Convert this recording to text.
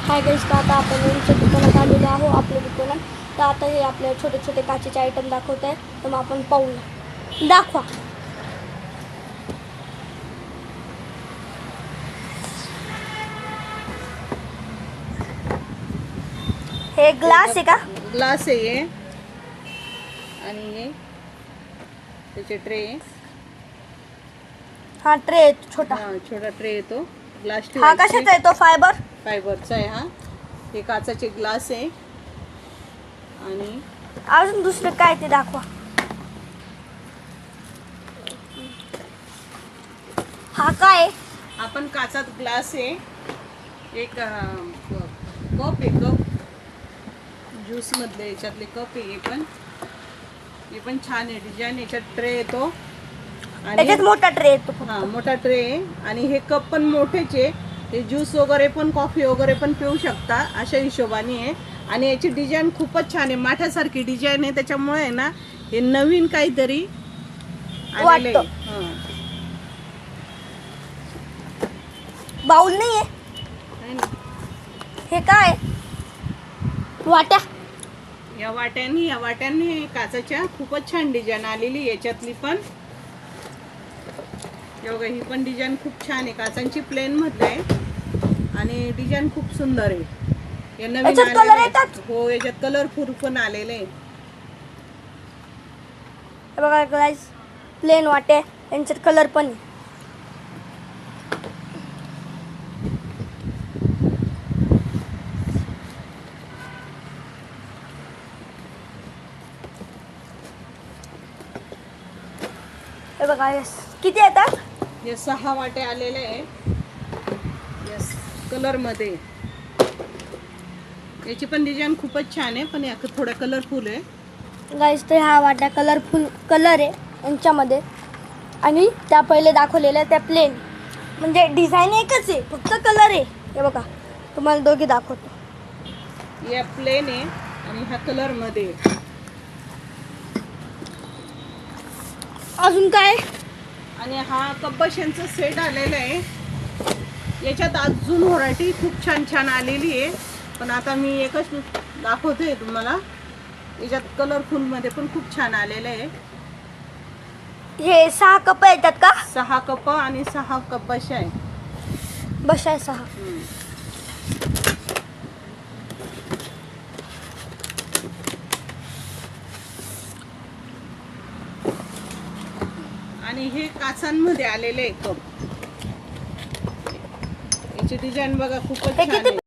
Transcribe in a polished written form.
Hi guys, तर आता आपण यांच्या दुकानात आलेलो आहो. आपल्या दुकानात तर आता हे आपले छोटे छोटे काचेचे आयटम दाखवत आहे. तर मग आपण पाहूया. दाखवा. हे ग्लास आहे का? ग्लास आहे हे. आणि हे त्याचे ट्रे. हा ट्रे आहे छोटा. हा छोटा ट्रे येतो. ग्लास हा कशाचा आहे तो? फायबरचा आहे हा. हे काचाचे ग्लास आहे. आणि अजून दुसरं काय ते दाखवा. हा काय? आपण काचात ग्लास आहे. एक कप आहे. कप ज्यूस मधले याच्यातले कप आहे. हे पण छान आहे डिझाईन. याच्यात ट्रे येतो. याच्यात मोठा ट्रे येतो. हा मोठा ट्रे आहे. आणि हे कप पण मोठेच आहे. हे ज्यूस वगैरे पण कॉफी वगैरे पण पिऊ शकता अशा हिशोबाने आहे. आणि याची डिझाईन खूपच छान आहे. माठासारखी डिझाईन आहे. त्याच्यामुळे आहे ना हे नवीन काहीतरी आलेलं आहे. बाउल नाही आहे. हे काय? वाट्या. या वाट्यांनी काचाच्या खूपच छान डिझाईन आलेली. याच्यातली पण बघा, ही पण डिझाईन खूप छान आहे. काचांची प्लेन मध्ये आहे. आणि डिझाईन खूप सुंदर आहे. या नवीन कलर येतात. हो, याच्यात कलरफुल पण आलेले आहे. बघा गाइस, प्लेन वाटे यांच्यात कलर पण आहे. हे बघा किती येतात? हे 6 वाटे आलेले आहे. यस, कलर मध्ये. याची पण डिझाईन खूपच छान आहे. पण या थोडा कलरफुल आहे गाइस. तर ह्या वाट्या कलरफुल कलर आहे यांच्यामध्ये. आणि त्या पहिले दाखवलेल्या त्या प्लेन, म्हणजे डिझाईन एकच आहे, फक्त कलर आहे. हे बघा, तुम्हाला दोघी दाखवतो. या प्लेन आहे आणि हा कलर मध्ये. अजून काय? आणि हा कब्बशांचा सेट आलेला आहे. याच्यात अजून व्हरायटी खूप छान छान आलेली आहे. पण आता मी एकच दाखवते तुम्हाला. याच्यात कलरफुल मध्ये पण खूप छान आलेलं आहे. हे 6 कप येतात का? 6 कप आणि 6 कब्बशा आहे. बस आहे 6. आणि हे काचांमध्ये आलेले आहे कप. याची डिझाईन बघा खूपच छान आहे.